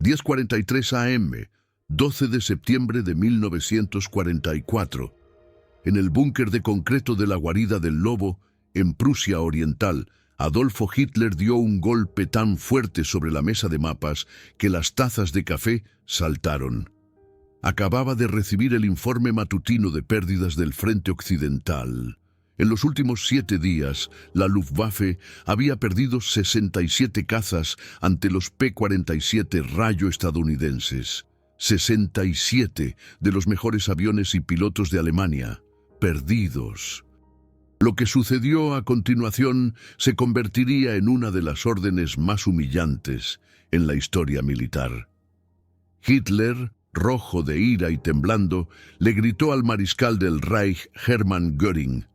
10:43 a.m., 12 de septiembre de 1944. En el búnker de concreto de la guarida del Lobo, en Prusia Oriental, Adolfo Hitler dio un golpe tan fuerte sobre la mesa de mapas que las tazas de café saltaron. Acababa de recibir el informe matutino de pérdidas del frente occidental. En los últimos 7 días, la Luftwaffe había perdido 67 cazas ante los P-47 Rayo estadounidenses. 67 de los mejores aviones y pilotos de Alemania, perdidos. Lo que sucedió a continuación se convertiría en una de las órdenes más humillantes en la historia militar. Hitler, rojo de ira y temblando, le gritó al mariscal del Reich, Hermann Göring: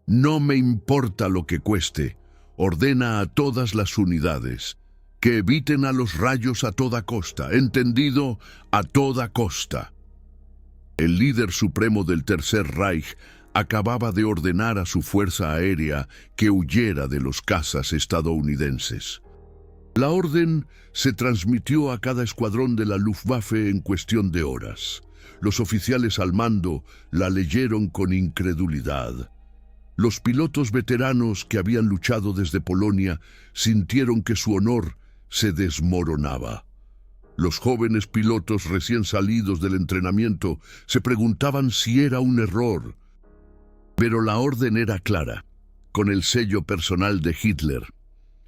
«No me importa lo que cueste, ordena a todas las unidades que eviten a los rayos a toda costa, ¿entendido? A toda costa». El líder supremo del Tercer Reich acababa de ordenar a su fuerza aérea que huyera de los cazas estadounidenses. La orden se transmitió a cada escuadrón de la Luftwaffe en cuestión de horas. Los oficiales al mando la leyeron con incredulidad. Los pilotos veteranos que habían luchado desde Polonia sintieron que su honor se desmoronaba. Los jóvenes pilotos recién salidos del entrenamiento se preguntaban si era un error. Pero la orden era clara, con el sello personal de Hitler.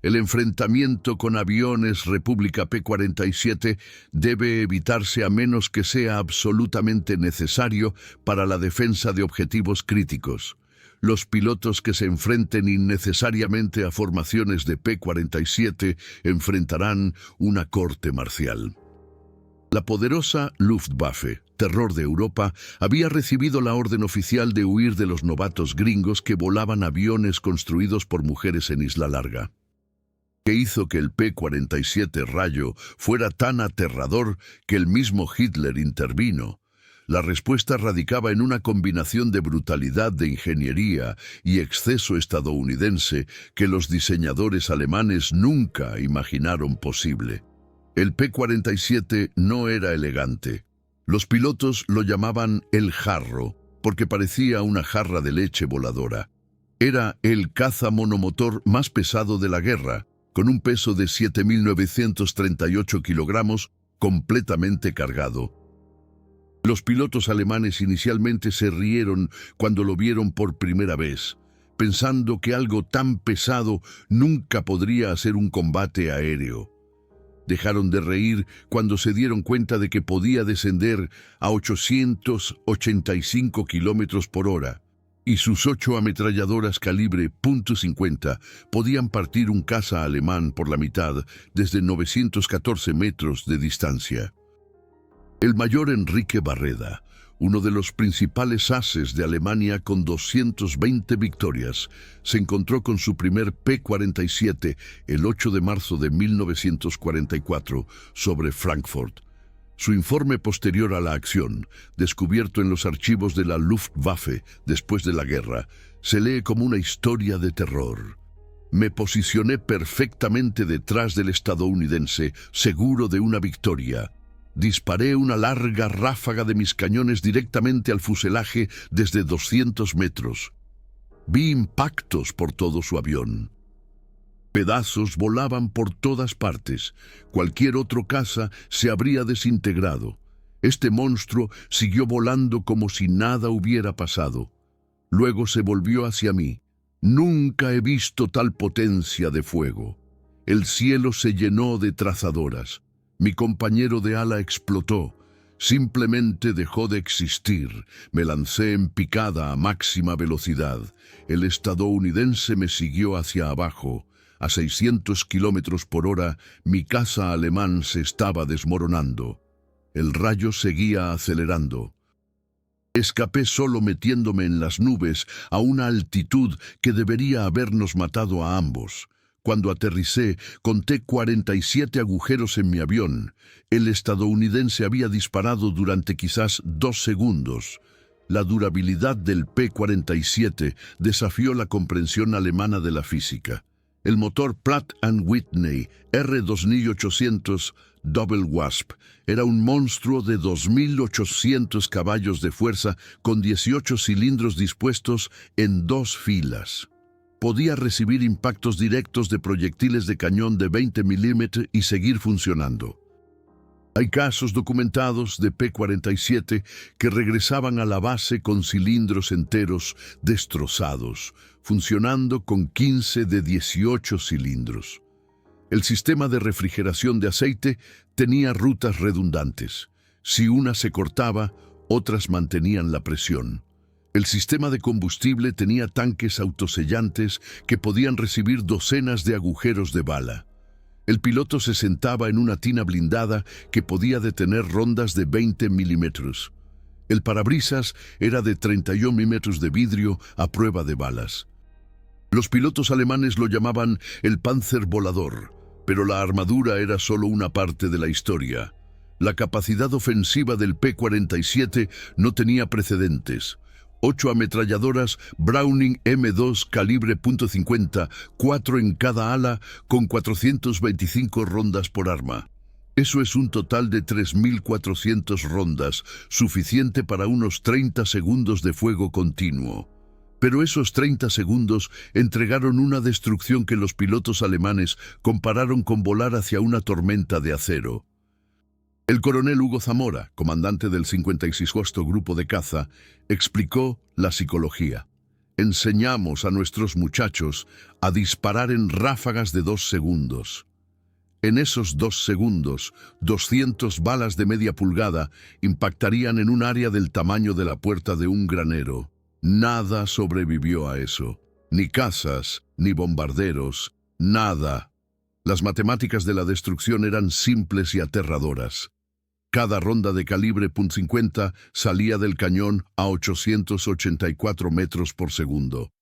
El enfrentamiento con aviones República P-47 debe evitarse a menos que sea absolutamente necesario para la defensa de objetivos críticos. Los pilotos que se enfrenten innecesariamente a formaciones de P-47 enfrentarán una corte marcial. La poderosa Luftwaffe, terror de Europa, había recibido la orden oficial de huir de los novatos gringos que volaban aviones construidos por mujeres en Isla Larga. ¿Qué hizo que el P-47 Rayo fuera tan aterrador que el mismo Hitler intervino? La respuesta radicaba en una combinación de brutalidad de ingeniería y exceso estadounidense que los diseñadores alemanes nunca imaginaron posible. El P-47 no era elegante. Los pilotos lo llamaban el jarro, porque parecía una jarra de leche voladora. Era el caza monomotor más pesado de la guerra, con un peso de 7.938 kilogramos, completamente cargado. Los pilotos alemanes inicialmente se rieron cuando lo vieron por primera vez, pensando que algo tan pesado nunca podría hacer un combate aéreo. Dejaron de reír cuando se dieron cuenta de que podía descender a 885 kilómetros por hora, y sus 8 ametralladoras calibre .50 podían partir un caza alemán por la mitad desde 914 metros de distancia. El mayor Enrique Barreda, uno de los principales ases de Alemania con 220 victorias, se encontró con su primer P-47 el 8 de marzo de 1944 sobre Frankfurt. Su informe posterior a la acción, descubierto en los archivos de la Luftwaffe después de la guerra, se lee como una historia de terror. Me posicioné perfectamente detrás del estadounidense, seguro de una victoria. Disparé una larga ráfaga de mis cañones directamente al fuselaje desde 200 metros. Vi impactos por todo su avión. Pedazos volaban por todas partes. Cualquier otro caza se habría desintegrado. Este monstruo siguió volando como si nada hubiera pasado. Luego se volvió hacia mí. Nunca he visto tal potencia de fuego. El cielo se llenó de trazadoras. Mi compañero de ala explotó. Simplemente dejó de existir. Me lancé en picada a máxima velocidad. El estadounidense me siguió hacia abajo. A 600 kilómetros por hora, mi caza alemán se estaba desmoronando. El Rayo seguía acelerando. Escapé solo metiéndome en las nubes a una altitud que debería habernos matado a ambos. Cuando aterricé, conté 47 agujeros en mi avión. El estadounidense había disparado durante quizás 2 segundos. La durabilidad del P-47 desafió la comprensión alemana de la física. El motor Pratt & Whitney R2800 Double Wasp era un monstruo de 2.800 caballos de fuerza con 18 cilindros dispuestos en 2 filas. Podía recibir impactos directos de proyectiles de cañón de 20 milímetros y seguir funcionando. Hay casos documentados de P-47 que regresaban a la base con cilindros enteros destrozados, funcionando con 15 de 18 cilindros. El sistema de refrigeración de aceite tenía rutas redundantes. Si una se cortaba, otras mantenían la presión. El sistema de combustible tenía tanques autosellantes que podían recibir docenas de agujeros de bala. El piloto se sentaba en una tina blindada que podía detener rondas de 20 milímetros. El parabrisas era de 31 milímetros de vidrio a prueba de balas. Los pilotos alemanes lo llamaban el Panzer volador, pero la armadura era solo una parte de la historia. La capacidad ofensiva del P-47 no tenía precedentes. 8 ametralladoras Browning M2 calibre .50, 4 en cada ala, con 425 rondas por arma. Eso es un total de 3.400 rondas, suficiente para unos 30 segundos de fuego continuo. Pero esos 30 segundos entregaron una destrucción que los pilotos alemanes compararon con volar hacia una tormenta de acero. El coronel Hugo Zamora, comandante del 56º Grupo de Caza, explicó la psicología. Enseñamos a nuestros muchachos a disparar en ráfagas de 2 segundos. En esos 2 segundos, 200 balas de media pulgada impactarían en un área del tamaño de la puerta de un granero. Nada sobrevivió a eso. Ni cazas, ni bombarderos, nada. Las matemáticas de la destrucción eran simples y aterradoras. Cada ronda de calibre .50 salía del cañón a 884 metros por segundo.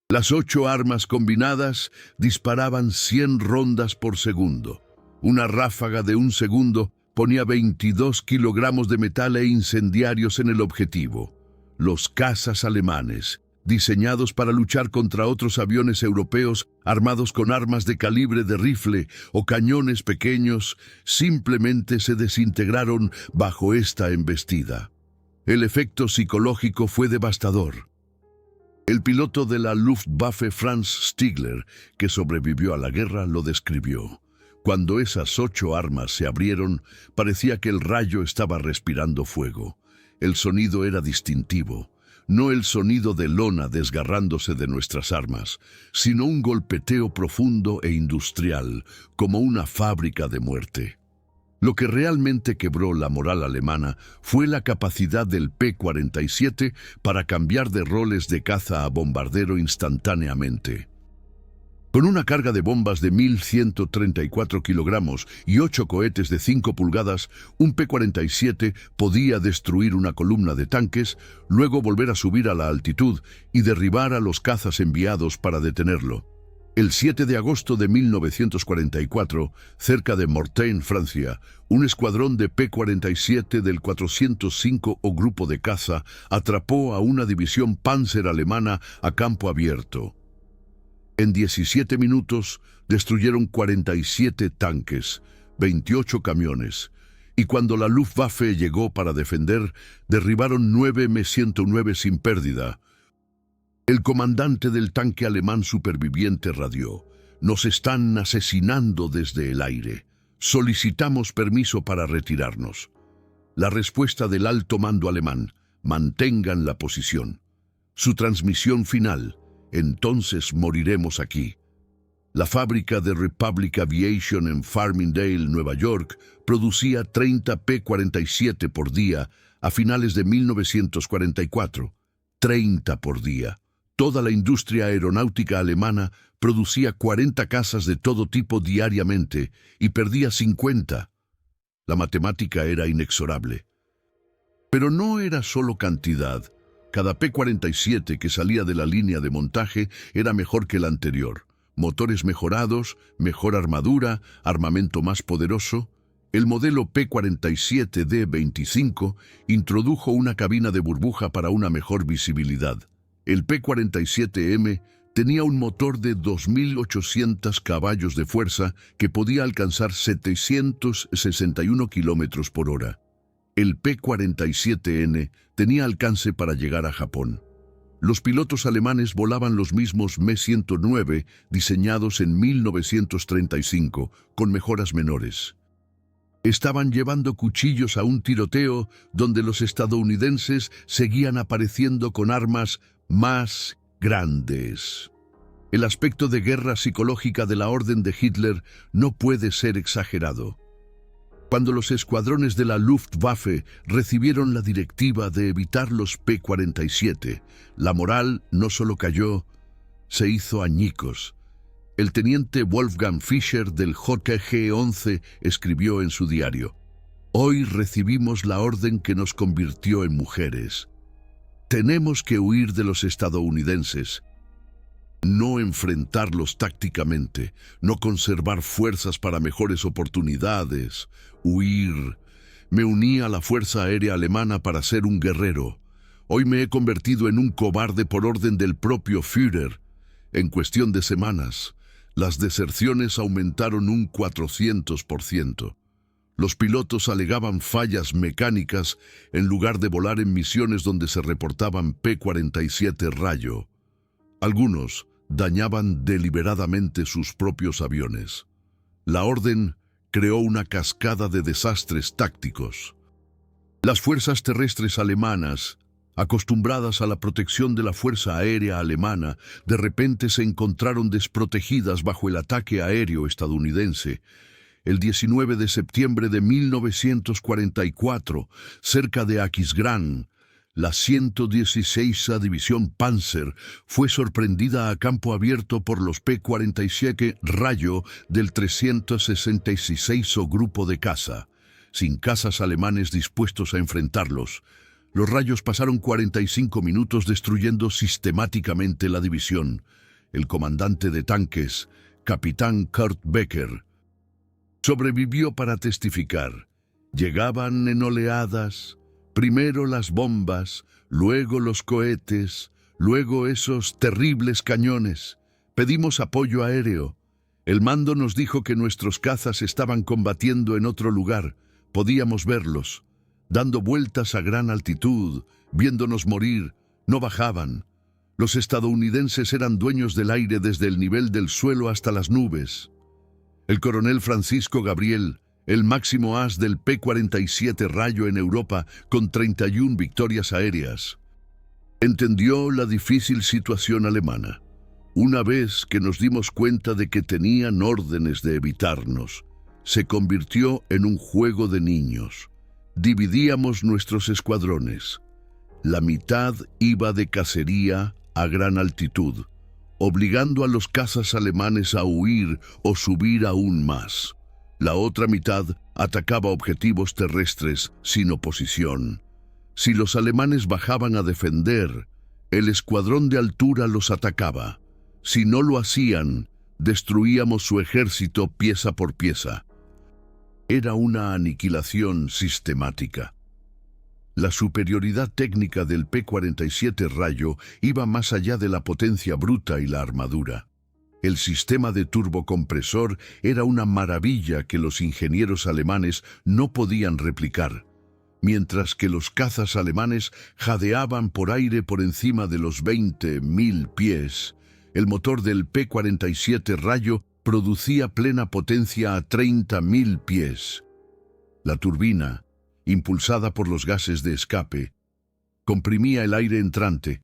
Las 8 armas combinadas disparaban 100 rondas por segundo. Una ráfaga de 1 segundo ponía 22 kilogramos de metal e incendiarios en el objetivo. Los cazas alemanes, diseñados para luchar contra otros aviones europeos armados con armas de calibre de rifle o cañones pequeños, simplemente se desintegraron bajo esta embestida. El efecto psicológico fue devastador. El piloto de la Luftwaffe Franz Stigler, que sobrevivió a la guerra, lo describió. Cuando esas 8 armas se abrieron, parecía que el rayo estaba respirando fuego. El sonido era distintivo. No el sonido de lona desgarrándose de nuestras armas, sino un golpeteo profundo e industrial, como una fábrica de muerte. Lo que realmente quebró la moral alemana fue la capacidad del P-47 para cambiar de roles de caza a bombardero instantáneamente. Con una carga de bombas de 1.134 kilogramos y 8 cohetes de 5 pulgadas, un P-47 podía destruir una columna de tanques, luego volver a subir a la altitud y derribar a los cazas enviados para detenerlo. El 7 de agosto de 1944, cerca de Mortagne, Francia, un escuadrón de P-47 del 405 o Grupo de Caza atrapó a una división Panzer alemana a campo abierto. En 17 minutos destruyeron 47 tanques, 28 camiones, y cuando la Luftwaffe llegó para defender, derribaron 9 M-109 sin pérdida. El comandante del tanque alemán superviviente radió: «Nos están asesinando desde el aire. Solicitamos permiso para retirarnos». La respuesta del alto mando alemán: «Mantengan la posición». Su transmisión final: «Entonces moriremos aquí». La fábrica de Republic Aviation en Farmingdale, Nueva York, producía 30 P-47 por día a finales de 1944. 30 por día. Toda la industria aeronáutica alemana producía 40 cazas de todo tipo diariamente y perdía 50. La matemática era inexorable. Pero no era solo cantidad. Cada P-47 que salía de la línea de montaje era mejor que el anterior. Motores mejorados, mejor armadura, armamento más poderoso. El modelo P-47D-25 introdujo una cabina de burbuja para una mejor visibilidad. El P-47M Tenía un motor de 2.800 caballos de fuerza que podía alcanzar 761 kilómetros por hora. El P-47N tenía alcance para llegar a Japón. Los pilotos alemanes volaban los mismos Me-109 diseñados en 1935, con mejoras menores. Estaban llevando cuchillos a un tiroteo donde los estadounidenses seguían apareciendo con armas más grandes. El aspecto de guerra psicológica de la orden de Hitler no puede ser exagerado. Cuando los escuadrones de la Luftwaffe recibieron la directiva de evitar los P-47, la moral no solo cayó, se hizo añicos. El teniente Wolfgang Fischer del JG-11 escribió en su diario: «Hoy recibimos la orden que nos convirtió en mujeres. Tenemos que huir de los estadounidenses, no enfrentarlos tácticamente, no conservar fuerzas para mejores oportunidades, huir. Me uní a la Fuerza Aérea Alemana para ser un guerrero. Hoy me he convertido en un cobarde por orden del propio Führer. En cuestión de semanas, las deserciones aumentaron un 400%. Los pilotos alegaban fallas mecánicas en lugar de volar en misiones donde se reportaban P-47 Rayo. Algunos dañaban deliberadamente sus propios aviones. La orden creó una cascada de desastres tácticos. Las fuerzas terrestres alemanas, acostumbradas a la protección de la Fuerza Aérea Alemana, de repente se encontraron desprotegidas bajo el ataque aéreo estadounidense. El 19 de septiembre de 1944, cerca de Aquisgrán, la 116ª División Panzer fue sorprendida a campo abierto por los P-47 Rayo del 366º Grupo de Caza. Sin cazas alemanes dispuestos a enfrentarlos, los Rayos pasaron 45 minutos destruyendo sistemáticamente la división. El comandante de tanques, capitán Kurt Becker, sobrevivió para testificar. Llegaban en oleadas, primero las bombas, luego los cohetes, luego esos terribles cañones. Pedimos apoyo aéreo. El mando nos dijo que nuestros cazas estaban combatiendo en otro lugar. Podíamos verlos, dando vueltas a gran altitud, viéndonos morir. No bajaban. Los estadounidenses eran dueños del aire desde el nivel del suelo hasta las nubes. El coronel Francisco Gabriel, el máximo as del P-47 Rayo en Europa, con 31 victorias aéreas, entendió la difícil situación alemana. Una vez que nos dimos cuenta de que tenían órdenes de evitarnos, se convirtió en un juego de niños. Dividíamos nuestros escuadrones. La mitad iba de cacería a gran altitud, obligando a los cazas alemanes a huir o subir aún más. La otra mitad atacaba objetivos terrestres sin oposición. Si los alemanes bajaban a defender, el escuadrón de altura los atacaba. Si no lo hacían, destruíamos su ejército pieza por pieza. Era una aniquilación sistemática. La superioridad técnica del P-47 Rayo iba más allá de la potencia bruta y la armadura. El sistema de turbocompresor era una maravilla que los ingenieros alemanes no podían replicar, mientras que los cazas alemanes jadeaban por aire por encima de los 20.000 pies. El motor del P-47 Rayo producía plena potencia a 30.000 pies. La turbina, impulsada por los gases de escape, comprimía el aire entrante,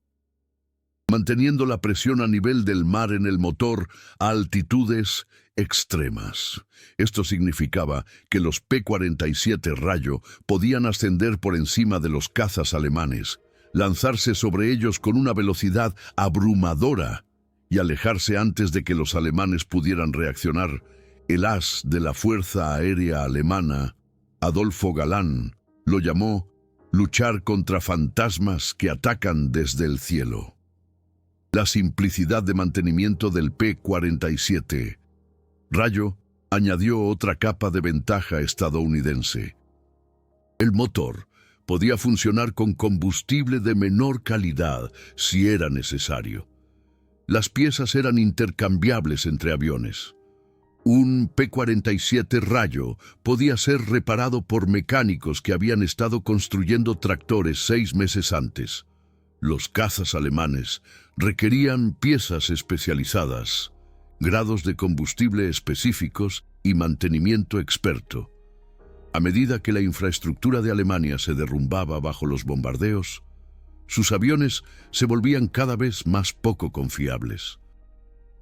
manteniendo la presión a nivel del mar en el motor a altitudes extremas. Esto significaba que los P-47 Rayo podían ascender por encima de los cazas alemanes, lanzarse sobre ellos con una velocidad abrumadora y alejarse antes de que los alemanes pudieran reaccionar. El as de la Fuerza Aérea Alemana, Adolfo Galán, lo llamó luchar contra fantasmas que atacan desde el cielo. La simplicidad de mantenimiento del P-47 Rayo añadió otra capa de ventaja estadounidense. El motor podía funcionar con combustible de menor calidad si era necesario. Las piezas eran intercambiables entre aviones. Un P-47 Rayo podía ser reparado por mecánicos que habían estado construyendo tractores 6 meses antes. Los cazas alemanes requerían piezas especializadas, grados de combustible específicos y mantenimiento experto. A medida que la infraestructura de Alemania se derrumbaba bajo los bombardeos, sus aviones se volvían cada vez más poco confiables.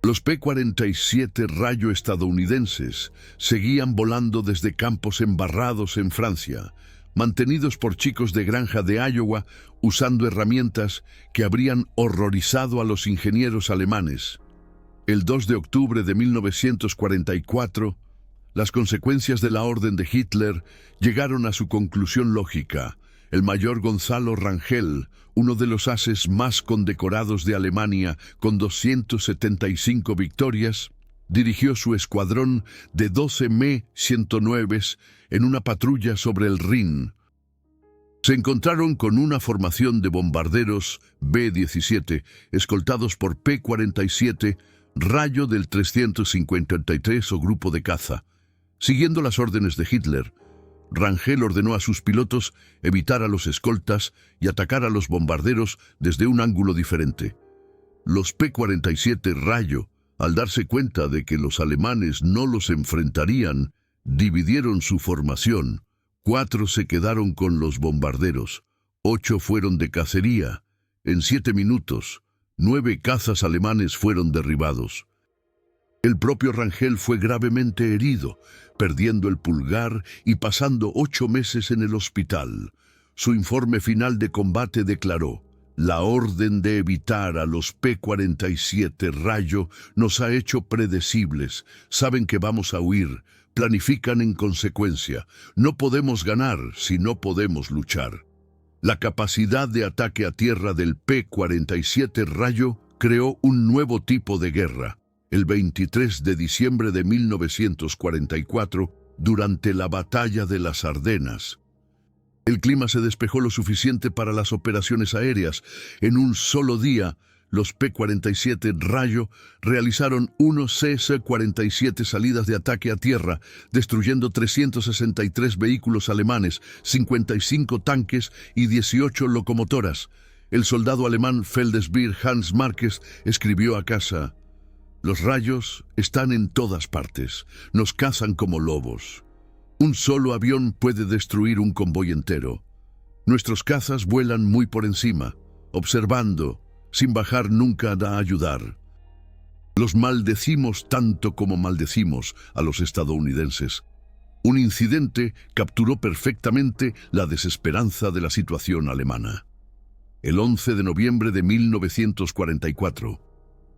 Los P-47 Rayo estadounidenses seguían volando desde campos embarrados en Francia, mantenidos por chicos de granja de Iowa usando herramientas que habrían horrorizado a los ingenieros alemanes. El 2 de octubre de 1944, las consecuencias de la orden de Hitler llegaron a su conclusión lógica. El mayor Gonzalo Rangel, uno de los ases más condecorados de Alemania, con 275 victorias, dirigió su escuadrón de 12 Me-109 en una patrulla sobre el Rin. Se encontraron con una formación de bombarderos B-17, escoltados por P-47, Rayo del 353 o grupo de caza. Siguiendo las órdenes de Hitler, Rangel ordenó a sus pilotos evitar a los escoltas y atacar a los bombarderos desde un ángulo diferente. Los P-47 Rayo, al darse cuenta de que los alemanes no los enfrentarían, dividieron su formación. 4 se quedaron con los bombarderos, 8 fueron de cacería. En 7 minutos, 9 cazas alemanes fueron derribados. El propio Rangel fue gravemente herido, perdiendo el pulgar y pasando 8 meses en el hospital. Su informe final de combate declaró: "La orden de evitar a los P-47 Rayo nos ha hecho predecibles. Saben que vamos a huir, planifican en consecuencia. No podemos ganar si no podemos luchar". La capacidad de ataque a tierra del P-47 Rayo creó un nuevo tipo de guerra. El 23 de diciembre de 1944, durante la Batalla de las Ardenas, el clima se despejó lo suficiente para las operaciones aéreas. En un solo día, los P-47 Rayo realizaron 1 CC-47 salidas de ataque a tierra, destruyendo 363 vehículos alemanes, 55 tanques y 18 locomotoras. El soldado alemán Feldesbeer Hans Marquez escribió a casa: "Los rayos están en todas partes, nos cazan como lobos. Un solo avión puede destruir un convoy entero. Nuestros cazas vuelan muy por encima, observando, sin bajar nunca a ayudar. Los maldecimos tanto como maldecimos a los estadounidenses". Un incidente capturó perfectamente la desesperanza de la situación alemana. El 11 de noviembre de 1944,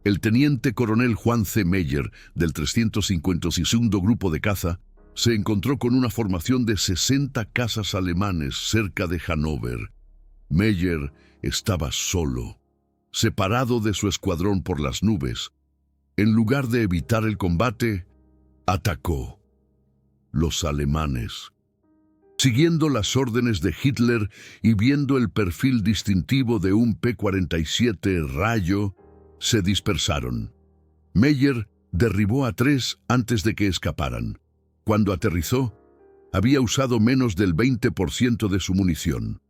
el teniente coronel Juan C. Meyer, del 352 Grupo de Caza, se encontró con una formación de 60 cazas alemanes cerca de Hannover. Meyer estaba solo, separado de su escuadrón por las nubes. En lugar de evitar el combate, atacó. Los alemanes, siguiendo las órdenes de Hitler y viendo el perfil distintivo de un P-47 Rayo, se dispersaron. Meyer derribó a 3 antes de que escaparan. Cuando aterrizó, había usado menos del 20% de su munición.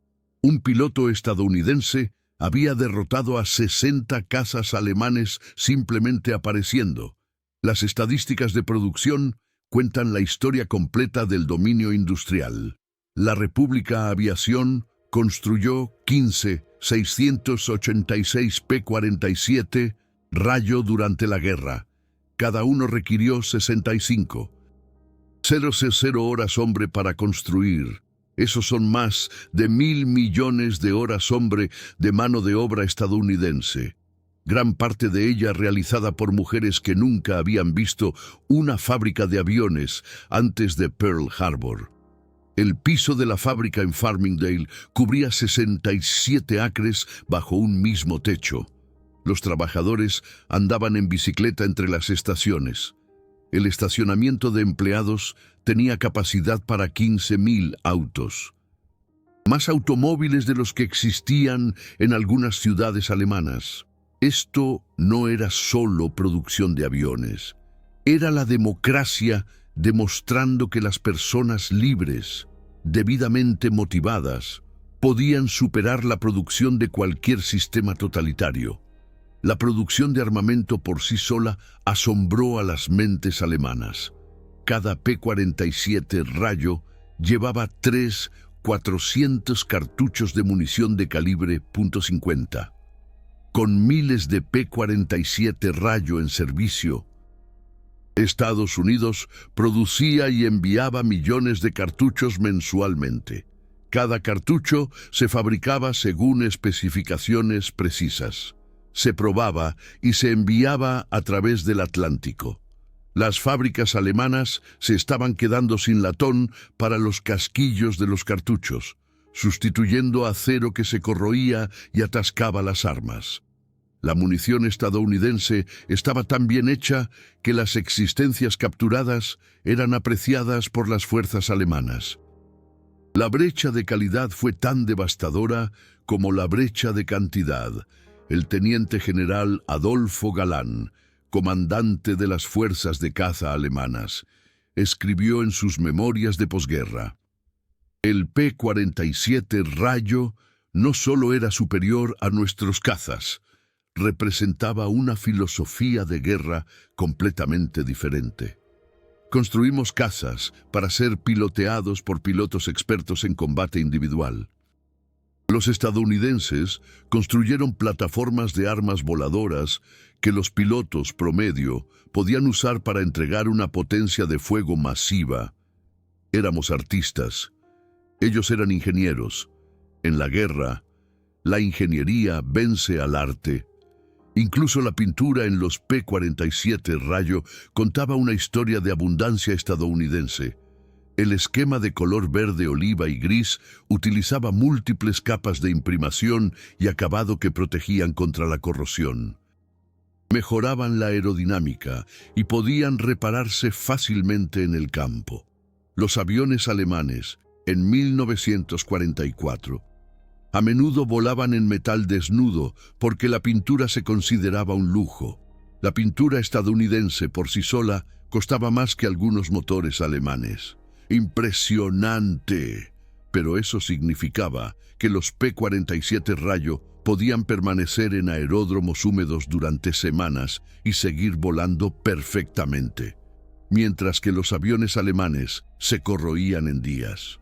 Un piloto estadounidense había derrotado a 60 cazas alemanes simplemente apareciendo. Las estadísticas de producción cuentan la historia completa del dominio industrial. La República Aviación construyó 15 686 P-47 Rayo durante la guerra. Cada uno requirió 65. 0 horas hombre para construir. Esos son más de 1.000 millones de horas hombre de mano de obra estadounidense. Gran parte de ella realizada por mujeres que nunca habían visto una fábrica de aviones antes de Pearl Harbor. El piso de la fábrica en Farmingdale cubría 67 acres bajo un mismo techo. Los trabajadores andaban en bicicleta entre las estaciones. El estacionamiento de empleados tenía capacidad para 15.000 autos. Más automóviles de los que existían en algunas ciudades alemanas. Esto no era solo producción de aviones, era la democracia demostrando que las personas libres, debidamente motivadas, podían superar la producción de cualquier sistema totalitario. La producción de armamento por sí sola asombró a las mentes alemanas. Cada P-47 Rayo llevaba 400 cartuchos de munición de calibre .50. Con miles de P-47 Rayo en servicio, Estados Unidos producía y enviaba millones de cartuchos mensualmente. Cada cartucho se fabricaba según especificaciones precisas. Se probaba y se enviaba a través del Atlántico. Las fábricas alemanas se estaban quedando sin latón para los casquillos de los cartuchos, sustituyendo acero que se corroía y atascaba las armas. La munición estadounidense estaba tan bien hecha que las existencias capturadas eran apreciadas por las fuerzas alemanas. La brecha de calidad fue tan devastadora como la brecha de cantidad. El teniente general Adolfo Galán, comandante de las fuerzas de caza alemanas, escribió en sus memorias de posguerra: el P-47 Rayo no solo era superior a nuestros cazas, representaba una filosofía de guerra completamente diferente. Construimos cazas para ser piloteados por pilotos expertos en combate individual. Los estadounidenses construyeron plataformas de armas voladoras que los pilotos promedio podían usar para entregar una potencia de fuego masiva. Éramos artistas. Ellos eran ingenieros. En la guerra, la ingeniería vence al arte. Incluso la pintura en los P-47 Rayo contaba una historia de abundancia estadounidense. El esquema de color verde, oliva y gris utilizaba múltiples capas de imprimación y acabado que protegían contra la corrosión. Mejoraban la aerodinámica y podían repararse fácilmente en el campo. Los aviones alemanes, en 1944, a menudo volaban en metal desnudo porque la pintura se consideraba un lujo. La pintura estadounidense por sí sola costaba más que algunos motores alemanes. ¡Impresionante! Pero eso significaba que los P-47 Rayo podían permanecer en aeródromos húmedos durante semanas y seguir volando perfectamente, mientras que los aviones alemanes se corroían en días.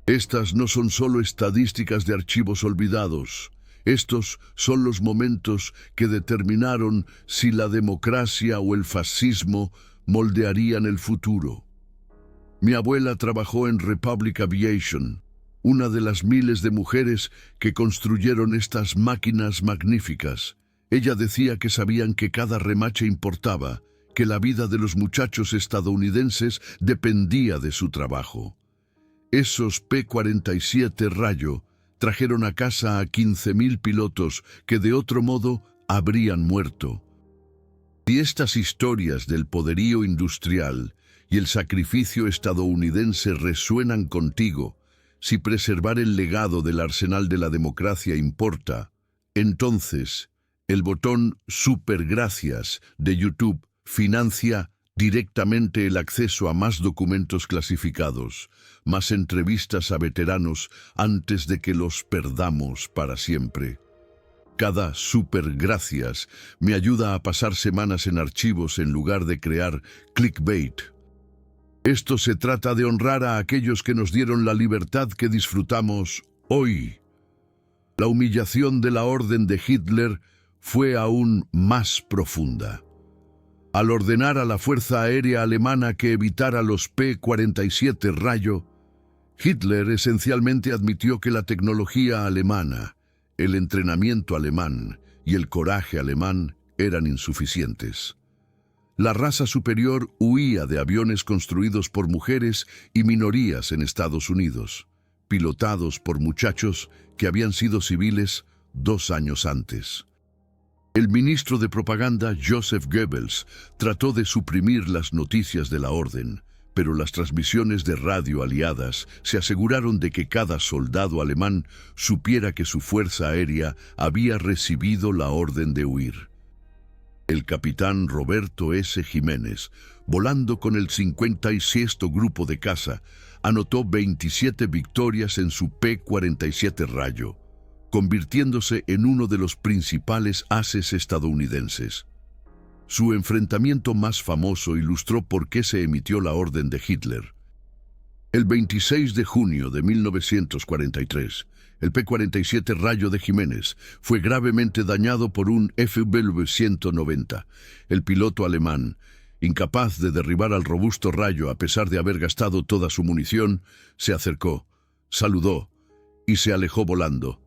Estas no son solo estadísticas de archivos olvidados. Estos son los momentos que determinaron si la democracia o el fascismo moldearían el futuro. Mi abuela trabajó en Republic Aviation, una de las miles de mujeres que construyeron estas máquinas magníficas. Ella decía que sabían que cada remache importaba, que la vida de los muchachos estadounidenses dependía de su trabajo. Esos P-47 Rayo trajeron a casa a 15.000 pilotos que de otro modo habrían muerto. Si estas historias del poderío industrial y el sacrificio estadounidense resuenan contigo, si preservar el legado del arsenal de la democracia importa, entonces el botón Super Gracias de YouTube financia directamente el acceso a más documentos clasificados, más entrevistas a veteranos antes de que los perdamos para siempre. Cada super gracias me ayuda a pasar semanas en archivos en lugar de crear clickbait. Esto se trata de honrar a aquellos que nos dieron la libertad que disfrutamos hoy. La humillación de la orden de Hitler fue aún más profunda. Al ordenar a la Fuerza Aérea Alemana que evitara los P-47 Rayo, Hitler esencialmente admitió que la tecnología alemana, el entrenamiento alemán y el coraje alemán eran insuficientes. La raza superior huía de aviones construidos por mujeres y minorías en Estados Unidos, pilotados por muchachos que habían sido civiles 2 años antes. El ministro de propaganda Joseph Goebbels trató de suprimir las noticias de la orden, pero las transmisiones de radio aliadas se aseguraron de que cada soldado alemán supiera que su fuerza aérea había recibido la orden de huir. El capitán Roberto S. Jiménez, volando con el 56º Grupo de Caza, anotó 27 victorias en su P-47 Rayo, convirtiéndose en uno de los principales ases estadounidenses. Su enfrentamiento más famoso ilustró por qué se emitió la orden de Hitler. El 26 de junio de 1943, el P-47 Rayo de Jiménez fue gravemente dañado por un FW-190. El piloto alemán, incapaz de derribar al robusto Rayo a pesar de haber gastado toda su munición, se acercó, saludó y se alejó volando.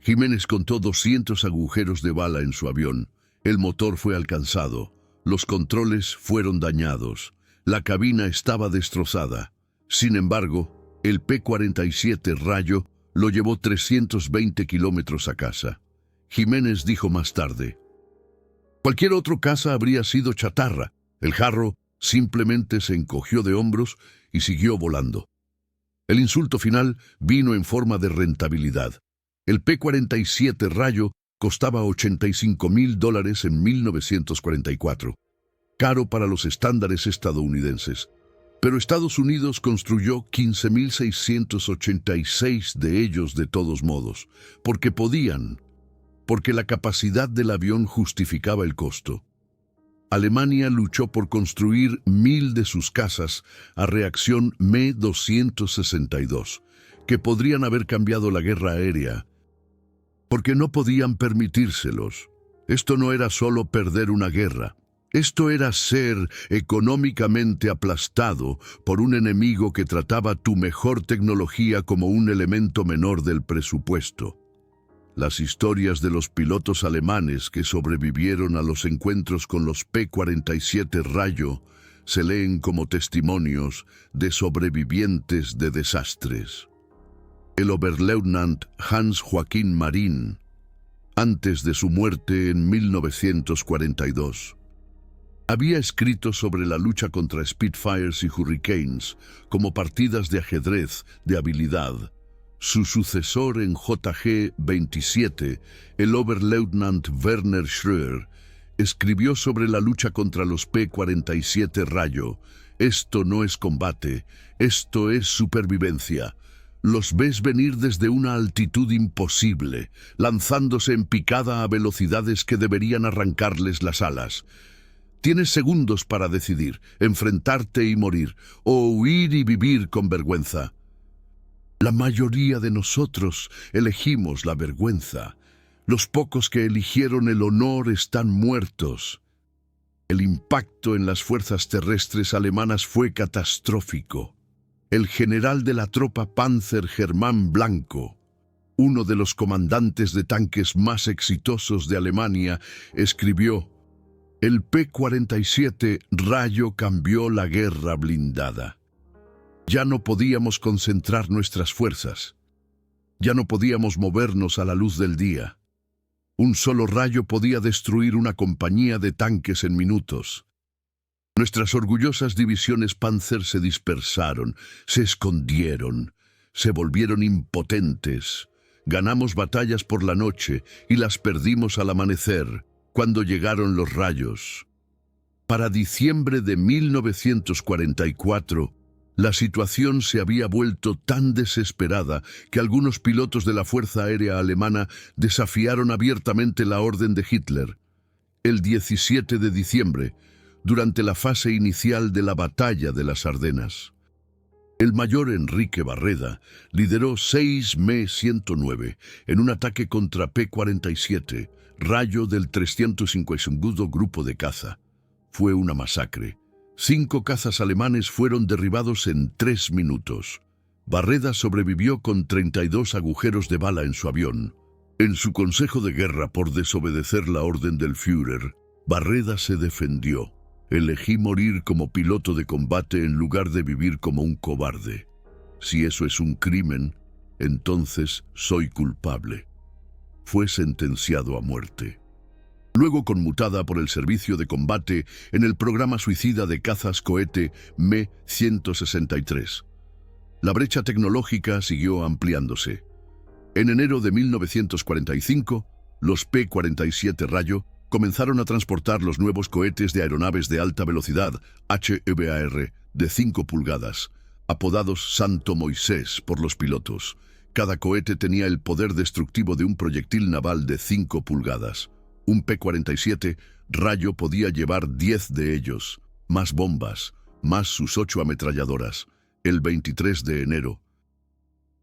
Jiménez contó 200 agujeros de bala en su avión. El motor fue alcanzado, los controles fueron dañados, la cabina estaba destrozada. Sin embargo, el P-47 Rayo lo llevó 320 kilómetros a casa. Jiménez dijo más tarde: cualquier otro caza habría sido chatarra. El jarro simplemente se encogió de hombros y siguió volando. El insulto final vino en forma de rentabilidad. El P-47 Rayo costaba $85.000 en 1944, caro para los estándares estadounidenses. Pero Estados Unidos construyó 15.686 de ellos de todos modos, porque la capacidad del avión justificaba el costo. Alemania luchó por construir 1.000 de sus cazas a reacción Me-262, que podrían haber cambiado la guerra aérea, porque no podían permitírselos. Esto no era solo perder una guerra. Esto era ser económicamente aplastado por un enemigo que trataba tu mejor tecnología como un elemento menor del presupuesto. Las historias de los pilotos alemanes que sobrevivieron a los encuentros con los P-47 Rayo se leen como testimonios de sobrevivientes de desastres. El Oberleutnant Hans Joachim Marin, antes de su muerte en 1942, había escrito sobre la lucha contra Spitfires y Hurricanes como partidas de ajedrez de habilidad. Su sucesor en JG-27, el Oberleutnant Werner Schröer, escribió sobre la lucha contra los P-47 Rayo. Esto no es combate, esto es supervivencia. Los ves venir desde una altitud imposible, lanzándose en picada a velocidades que deberían arrancarles las alas. Tienes segundos para decidir, enfrentarte y morir, o huir y vivir con vergüenza. La mayoría de nosotros elegimos la vergüenza. Los pocos que eligieron el honor están muertos. El impacto en las fuerzas terrestres alemanas fue catastrófico. El general de la tropa Panzer Germán Blanco, uno de los comandantes de tanques más exitosos de Alemania, escribió: el P-47 Rayo cambió la guerra blindada. Ya no podíamos concentrar nuestras fuerzas. Ya no podíamos movernos a la luz del día. Un solo rayo podía destruir una compañía de tanques en minutos. Nuestras orgullosas divisiones Panzer se dispersaron, se escondieron, se volvieron impotentes. Ganamos batallas por la noche y las perdimos al amanecer, cuando llegaron los rayos. Para diciembre de 1944, la situación se había vuelto tan desesperada que algunos pilotos de la Fuerza Aérea Alemana desafiaron abiertamente la orden de Hitler. El 17 de diciembre, durante la fase inicial de la Batalla de las Ardenas, el mayor Enrique Barreda lideró 6 Me-109 en un ataque contra P-47, Rayo del 352 Grupo de Caza. Fue una masacre. 5 cazas alemanes fueron derribados en 3 minutos. Barreda sobrevivió con 32 agujeros de bala en su avión. En su consejo de guerra por desobedecer la orden del Führer, Barreda se defendió. Elegí morir como piloto de combate en lugar de vivir como un cobarde. Si eso es un crimen, entonces soy culpable. Fue sentenciado a muerte. luego conmutada por el servicio de combate en el programa suicida de cazas cohete Me-163. La brecha tecnológica siguió ampliándose. En enero de 1945, los P-47 Rayo comenzaron a transportar los nuevos cohetes de aeronaves de alta velocidad HEVAR de 5 pulgadas, apodados Santo Moisés por los pilotos. Cada cohete tenía el poder destructivo de un proyectil naval de 5 pulgadas. Un P-47 Rayo podía llevar 10 de ellos, más bombas, más sus 8 ametralladoras. El 23 de enero,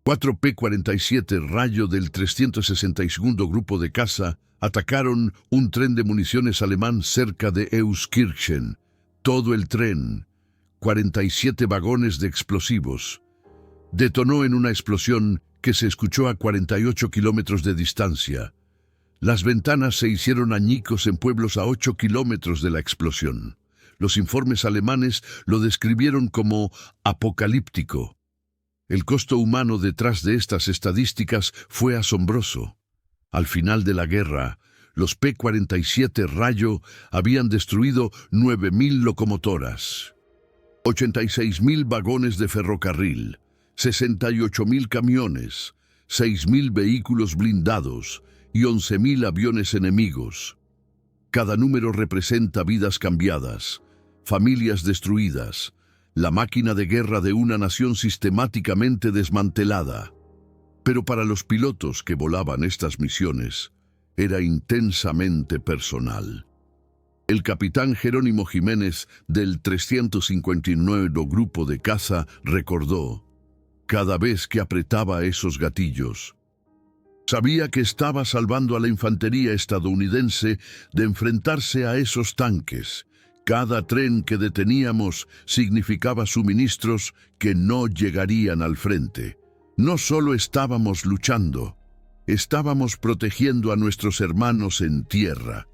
4 P-47 Rayo del 362 Grupo de Caza atacaron un tren de municiones alemán cerca de Euskirchen. Todo el tren, 47 vagones de explosivos, detonó en una explosión que se escuchó a 48 kilómetros de distancia. Las ventanas se hicieron añicos en pueblos a 8 kilómetros de la explosión. Los informes alemanes lo describieron como apocalíptico. El costo humano detrás de estas estadísticas fue asombroso. Al final de la guerra, los P-47 Rayo habían destruido 9.000 locomotoras, 86.000 vagones de ferrocarril, 68.000 camiones, 6.000 vehículos blindados y 11.000 aviones enemigos. Cada número representa vidas cambiadas, familias destruidas, la máquina de guerra de una nación sistemáticamente desmantelada. Pero para los pilotos que volaban estas misiones, era intensamente personal. El capitán Jerónimo Jiménez del 359 Grupo de Caza recordó: cada vez que apretaba esos gatillos, sabía que estaba salvando a la infantería estadounidense de enfrentarse a esos tanques. Cada tren que deteníamos significaba suministros que no llegarían al frente. No solo estábamos luchando, estábamos protegiendo a nuestros hermanos en tierra.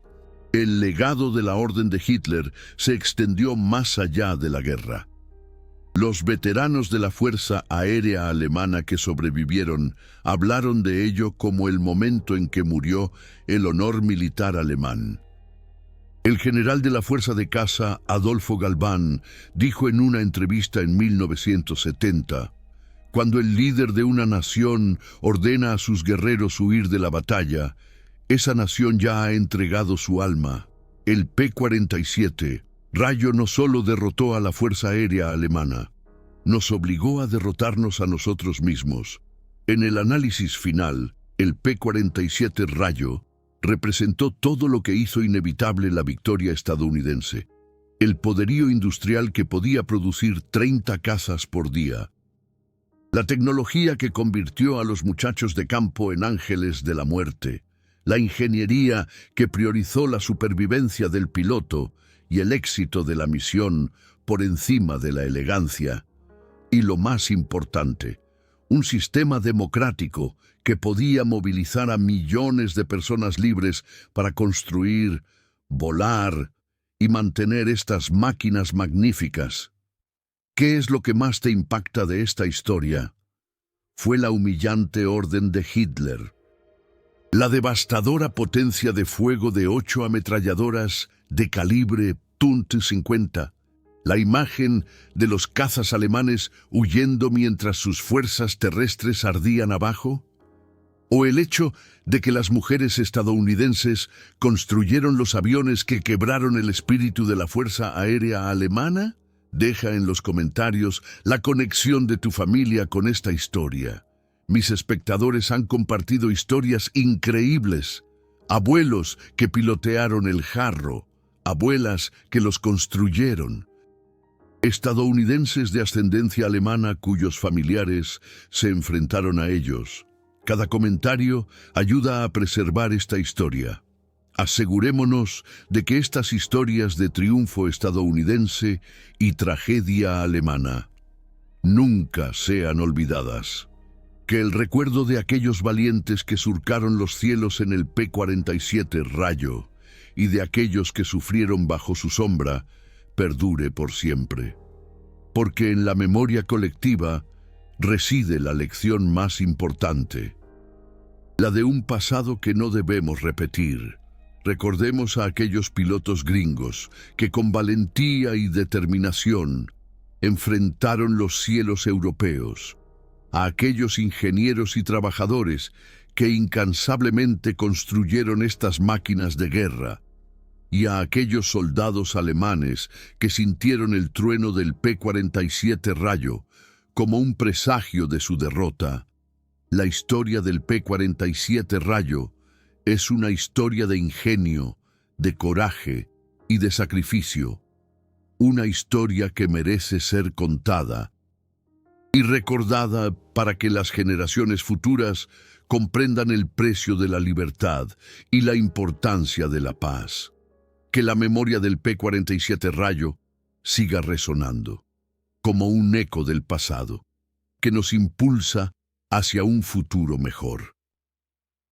El legado de la orden de Hitler se extendió más allá de la guerra. Los veteranos de la Fuerza Aérea Alemana que sobrevivieron hablaron de ello como el momento en que murió el honor militar alemán. El general de la Fuerza de Caza, Adolfo Galván, dijo en una entrevista en 1970, cuando el líder de una nación ordena a sus guerreros huir de la batalla, esa nación ya ha entregado su alma. El P-47 Rayo no solo derrotó a la Fuerza Aérea Alemana, nos obligó a derrotarnos a nosotros mismos. En el análisis final, el P-47 Rayo representó todo lo que hizo inevitable la victoria estadounidense. El poderío industrial que podía producir 30 cazas por día. La tecnología que convirtió a los muchachos de campo en ángeles de la muerte. La ingeniería que priorizó la supervivencia del piloto y el éxito de la misión por encima de la elegancia. Y lo más importante, un sistema democrático que podía movilizar a millones de personas libres para construir, volar y mantener estas máquinas magníficas. ¿Qué es lo que más te impacta de esta historia? Fue la humillante orden de Hitler. La devastadora potencia de fuego de 8 ametralladoras de calibre .50. La imagen de los cazas alemanes huyendo mientras sus fuerzas terrestres ardían abajo. O el hecho de que las mujeres estadounidenses construyeron los aviones que quebraron el espíritu de la Fuerza Aérea Alemana. Deja en los comentarios la conexión de tu familia con esta historia. Mis espectadores han compartido historias increíbles. Abuelos que pilotearon el jarro, abuelas que los construyeron. Estadounidenses de ascendencia alemana cuyos familiares se enfrentaron a ellos. Cada comentario ayuda a preservar esta historia. Asegurémonos de que estas historias de triunfo estadounidense y tragedia alemana nunca sean olvidadas. Que el recuerdo de aquellos valientes que surcaron los cielos en el P-47 Rayo y de aquellos que sufrieron bajo su sombra perdure por siempre. Porque en la memoria colectiva reside la lección más importante, la de un pasado que no debemos repetir, Recordemos a aquellos pilotos gringos que con valentía y determinación enfrentaron los cielos europeos, a aquellos ingenieros y trabajadores que incansablemente construyeron estas máquinas de guerra, y a aquellos soldados alemanes que sintieron el trueno del P-47 Rayo como un presagio de su derrota. La historia del P-47 Rayo es una historia de ingenio, de coraje y de sacrificio. Una historia que merece ser contada y recordada para que las generaciones futuras comprendan el precio de la libertad y la importancia de la paz. Que la memoria del P-47 Rayo siga resonando como un eco del pasado, que nos impulsa hacia un futuro mejor.